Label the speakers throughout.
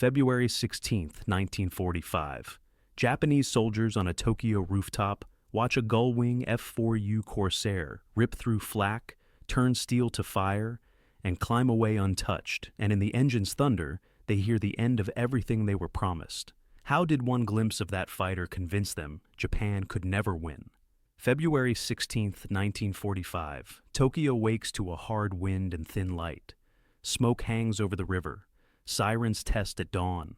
Speaker 1: February 16, 1945. Japanese soldiers on a Tokyo rooftop watch a gull-wing F4U Corsair rip through flak, turn steel to fire, and climb away untouched, and in the engine's thunder, they hear the end of everything they were promised. How did one glimpse of that fighter convince them Japan could never win? February 16, 1945. Tokyo wakes to a hard wind and thin light. Smoke hangs over the river. Sirens test at dawn.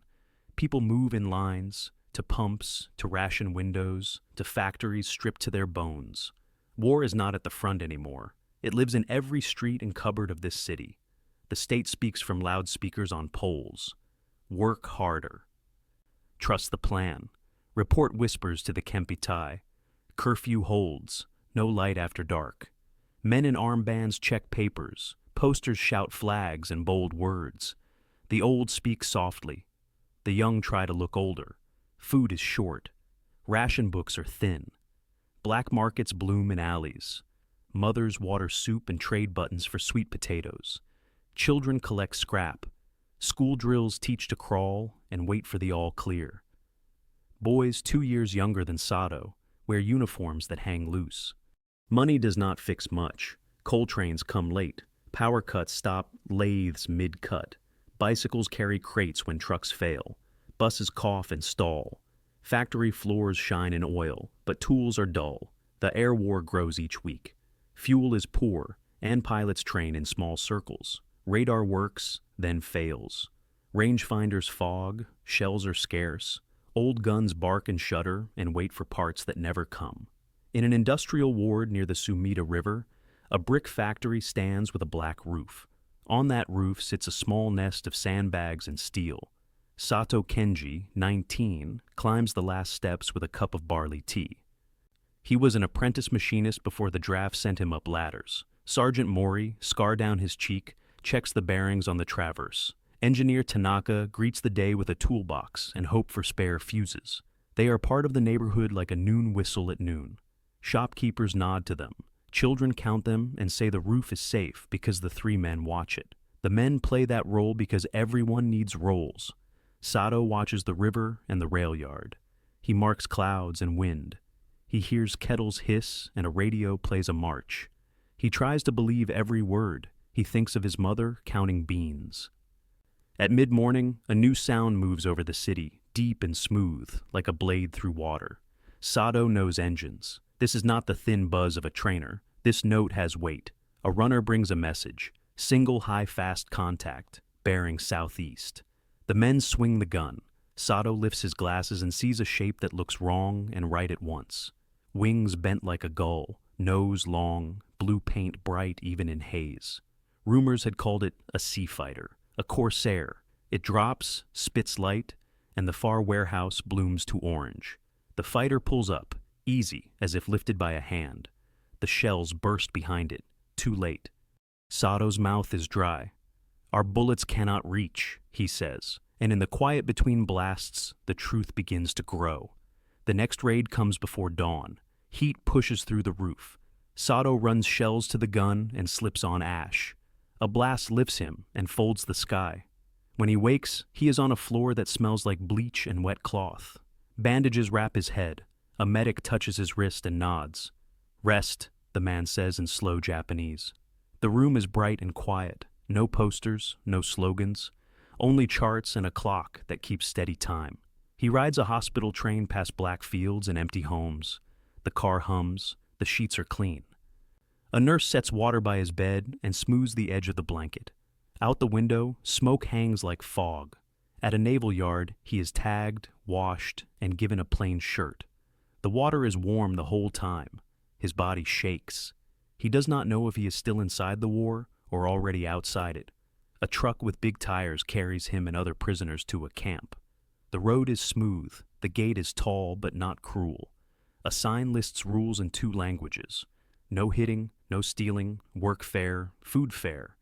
Speaker 1: People move in lines, to pumps, to ration windows, to factories stripped to their bones. War is not at the front anymore. It lives in every street and cupboard of this city. The state speaks from loudspeakers on poles. Work harder. Trust the plan. Report whispers to the Kempitai. Curfew holds. No light after dark. Men in armbands check papers. Posters shout flags and bold words. The old speak softly. The young try to look older. Food is short. Ration books are thin. Black markets bloom in alleys. Mothers water soup and trade buttons for sweet potatoes. Children collect scrap. School drills teach to crawl and wait for the all clear. Boys 2 years younger than Sato wear uniforms that hang loose. Money does not fix much. Coal trains come late. Power cuts stop lathes mid-cut. Bicycles carry crates when trucks fail. Buses cough and stall. Factory floors shine in oil, but tools are dull. The air war grows each week. Fuel is poor, and pilots train in small circles. Radar works, then fails. Rangefinders fog, shells are scarce. Old guns bark and shudder and wait for parts that never come. In an industrial ward near the Sumida River, a brick factory stands with a black roof. On that roof sits a small nest of sandbags and steel. Sato Kenji, 19, climbs the last steps with a cup of barley tea. He was an apprentice machinist before the draft sent him up ladders. Sergeant Mori, scar down his cheek, checks the bearings on the traverse. Engineer Tanaka greets the day with a toolbox and hope for spare fuses. They are part of the neighborhood like a noon whistle at noon. Shopkeepers nod to them. Children count them and say the roof is safe because the 3 men watch it. The men play that role because everyone needs roles. Sato watches the river and the rail yard. He marks clouds and wind. He hears kettles hiss and a radio plays a march. He tries to believe every word. He thinks of his mother counting beans. At mid-morning, a new sound moves over the city, deep and smooth, like a blade through water. Sato knows engines. This is not the thin buzz of a trainer. This note has weight. A runner brings a message. Single high-fast contact, bearing southeast. The men swing the gun. Sato lifts his glasses and sees a shape that looks wrong and right at once. Wings bent like a gull, nose long, blue paint bright even in haze. Rumors had called it a sea fighter, a Corsair. It drops, spits light, and the far warehouse blooms to orange. The fighter pulls up, easy, as if lifted by a hand. The shells burst behind it, too late. Sato's mouth is dry. Our bullets cannot reach, he says, and in the quiet between blasts, the truth begins to grow. The next raid comes before dawn. Heat pushes through the roof. Sato runs shells to the gun and slips on ash. A blast lifts him and folds the sky. When he wakes, he is on a floor that smells like bleach and wet cloth. Bandages wrap his head. A medic touches his wrist and nods. Rest, the man says in slow Japanese. The room is bright and quiet. No posters, no slogans. Only charts and a clock that keeps steady time. He rides a hospital train past black fields and empty homes. The car hums. The sheets are clean. A nurse sets water by his bed and smooths the edge of the blanket. Out the window, smoke hangs like fog. At a naval yard, he is tagged, washed, and given a plain shirt. The water is warm the whole time. His body shakes. He does not know if he is still inside the war or already outside it. A truck with big tires carries him and other prisoners to a camp. The road is smooth. The gate is tall but not cruel. A sign lists rules in 2 languages. No hitting, no stealing, work fair, food fair.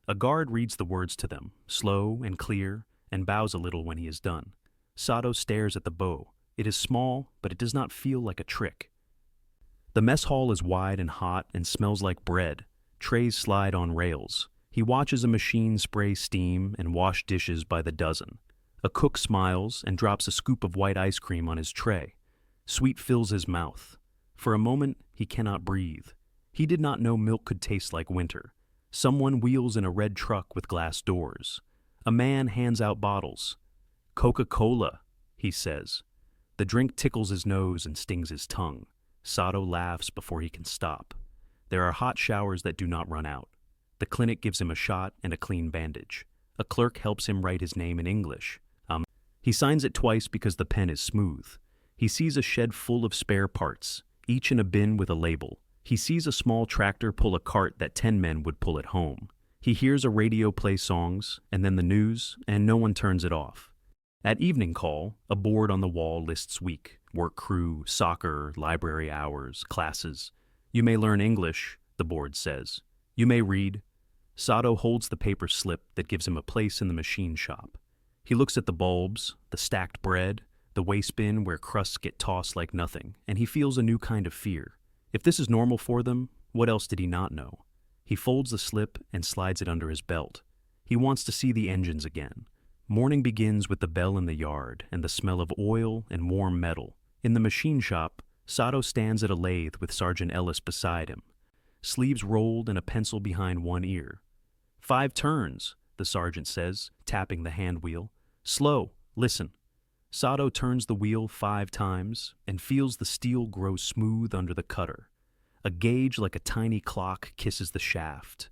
Speaker 1: A guard reads the words to them, slow and clear, and bows a little when he is done. Sato stares at the bow. It is small, but it does not feel like a trick. The mess hall is wide and hot and smells like bread. Trays slide on rails. He watches a machine spray steam and wash dishes by the dozen. A cook smiles and drops a scoop of white ice cream on his tray. Sweet fills his mouth. For a moment, he cannot breathe. He did not know milk could taste like winter. Someone wheels in a red truck with glass doors. A man hands out bottles. "Coca-Cola," he says. The drink tickles his nose and stings his tongue. Sato laughs before he can stop. There are hot showers that do not run out. The clinic gives him a shot and a clean bandage. A clerk helps him write his name in English. He signs it twice because the pen is smooth. He sees a shed full of spare parts, each in a bin with a label. He sees a small tractor pull a cart that 10 men would pull at home. He hears a radio play songs, and then the news, and no one turns it off. At evening call, a board on the wall lists week, work crew, soccer, library hours, classes. You may learn English, the board says. You may read. Sato holds the paper slip that gives him a place in the machine shop. He looks at the bulbs, the stacked bread, the waste bin where crusts get tossed like nothing, and he feels a new kind of fear. If this is normal for them, what else did he not know? He folds the slip and slides it under his belt. He wants to see the engines again. Morning begins with the bell in the yard and the smell of oil and warm metal. In the machine shop, Sato stands at a lathe with Sergeant Ellis beside him, sleeves rolled and a pencil behind one ear. 5 turns, the sergeant says, tapping the hand wheel. Slow, listen. Sato turns the wheel 5 times and feels the steel grow smooth under the cutter. A gauge like a tiny clock kisses the shaft.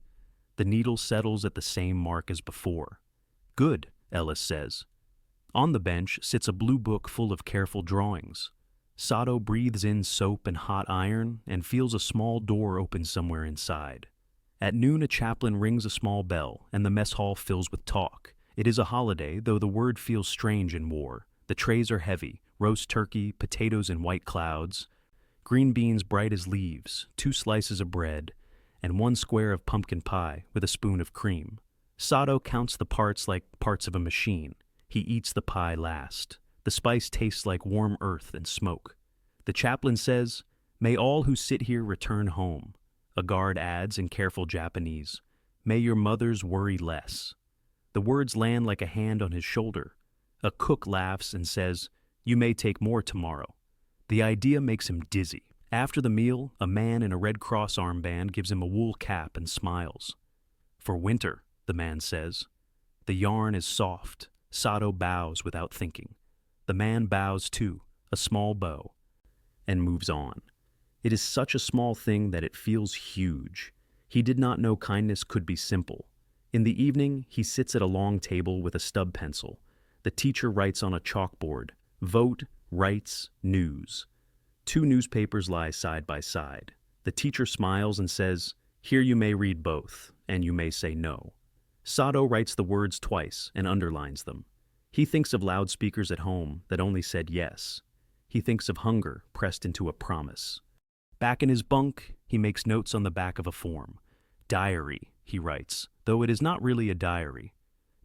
Speaker 1: The needle settles at the same mark as before. Good, Ellis says. On the bench sits a blue book full of careful drawings. Sato breathes in soap and hot iron and feels a small door open somewhere inside. At noon, a chaplain rings a small bell, and the mess hall fills with talk. It is a holiday, though the word feels strange in war. The trays are heavy, roast turkey, potatoes in white clouds, green beans bright as leaves, 2 slices of bread, and 1 square of pumpkin pie with a spoon of cream. Sato counts the parts like parts of a machine. He eats the pie last. The spice tastes like warm earth and smoke. The chaplain says, "May all who sit here return home." A guard adds in careful Japanese, "May your mothers worry less." The words land like a hand on his shoulder. A cook laughs and says, "You may take more tomorrow." The idea makes him dizzy. After the meal, a man in a Red Cross armband gives him a wool cap and smiles. "For winter," the man says. The yarn is soft. Sato bows without thinking. The man bows too, a small bow, and moves on. It is such a small thing that it feels huge. He did not know kindness could be simple. In the evening, he sits at a long table with a stub pencil. The teacher writes on a chalkboard, "Vote, rights, news." 2 newspapers lie side by side. The teacher smiles and says, "Here you may read both, and you may say no." Sato writes the words twice and underlines them. He thinks of loudspeakers at home that only said yes. He thinks of hunger pressed into a promise. Back in his bunk, he makes notes on the back of a form. "Diary," he writes, though it is not really a diary.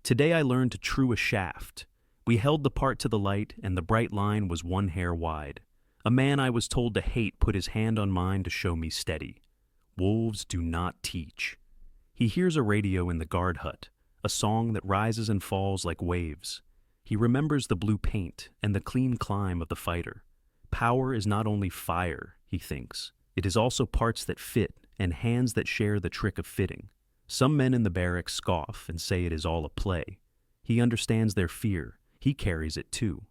Speaker 1: "Today I learned to true a shaft. We held the part to the light, and the bright line was 1 hair wide. A man I was told to hate put his hand on mine to show me steady. Wolves do not teach." He hears a radio in the guard hut, a song that rises and falls like waves. He remembers the blue paint and the clean climb of the fighter. Power is not only fire, he thinks. It is also parts that fit and hands that share the trick of fitting. Some men in the barracks scoff and say it is all a play. He understands their fear. He carries it too.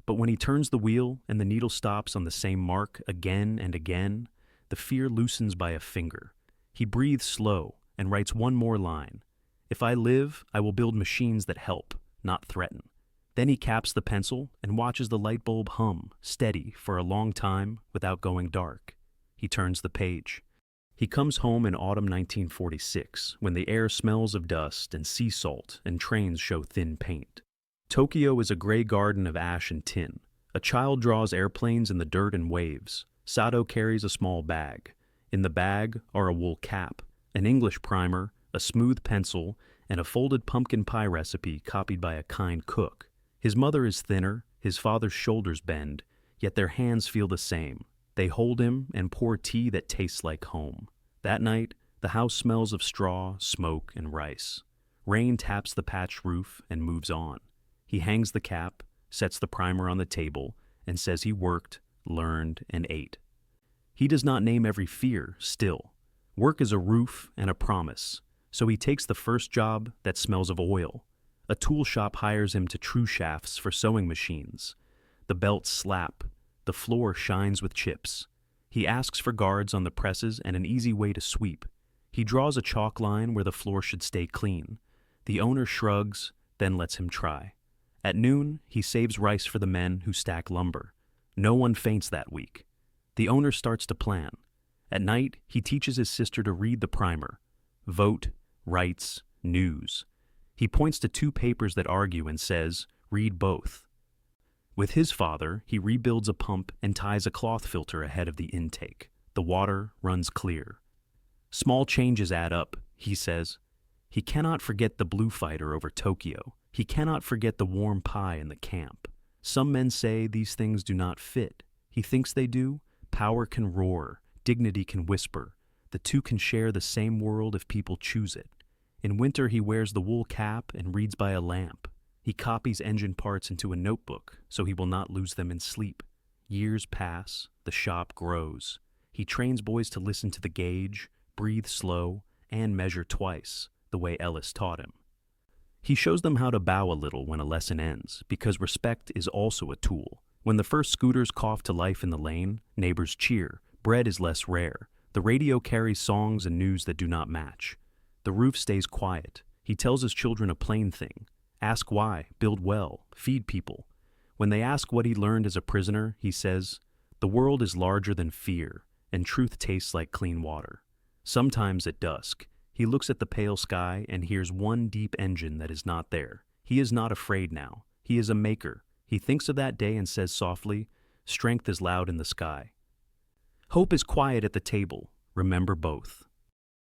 Speaker 1: But when he turns the wheel and the needle stops on the same mark again and again, the fear loosens by a finger. He breathes slow and writes 1 more line. "If I live, I will build machines that help, not threaten." Then he caps the pencil and watches the light bulb hum, steady, for a long time without going dark. He turns the page. He comes home in autumn 1946, when the air smells of dust and sea salt and trains show thin paint. Tokyo is a gray garden of ash and tin. A child draws airplanes in the dirt and waves. Sato carries a small bag. In the bag are a wool cap, an English primer, a smooth pencil, and a folded pumpkin pie recipe copied by a kind cook. His mother is thinner, his father's shoulders bend, yet their hands feel the same. They hold him and pour tea that tastes like home. That night, the house smells of straw, smoke, and rice. Rain taps the patched roof and moves on. He hangs the cap, sets the primer on the table, and says he worked, learned, and ate. He does not name every fear, still. Work is a roof and a promise, so he takes the first job that smells of oil. A tool shop hires him to true shafts for sewing machines. The belts slap, the floor shines with chips. He asks for guards on the presses and an easy way to sweep. He draws a chalk line where the floor should stay clean. The owner shrugs, then lets him try. At noon, he saves rice for the men who stack lumber. No one faints that week. The owner starts to plan. At night, he teaches his sister to read the primer. Vote, rights, news. He points to two papers that argue and says, read both. With his father, he rebuilds a pump and ties a cloth filter ahead of the intake. The water runs clear. Small changes add up, he says. He cannot forget the blue fighter over Tokyo. He cannot forget the warm pie in the camp. Some men say these things do not fit. He thinks they do. Power can roar. Dignity can whisper. The two can share the same world if people choose it. In winter, he wears the wool cap and reads by a lamp. He copies engine parts into a notebook so he will not lose them in sleep. Years pass. The shop grows. He trains boys to listen to the gauge, breathe slow, and measure twice, the way Ellis taught him. He shows them how to bow a little when a lesson ends, because respect is also a tool. When the first scooters cough to life in the lane, neighbors cheer. Bread is less rare. The radio carries songs and news that do not match. The roof stays quiet. He tells his children a plain thing. Ask why, build well, feed people. When they ask what he learned as a prisoner, he says, the world is larger than fear, and truth tastes like clean water. Sometimes at dusk, he looks at the pale sky and hears one deep engine that is not there. He is not afraid now. He is a maker. He thinks of that day and says softly, strength is loud in the sky. Hope is quiet at the table. Remember both.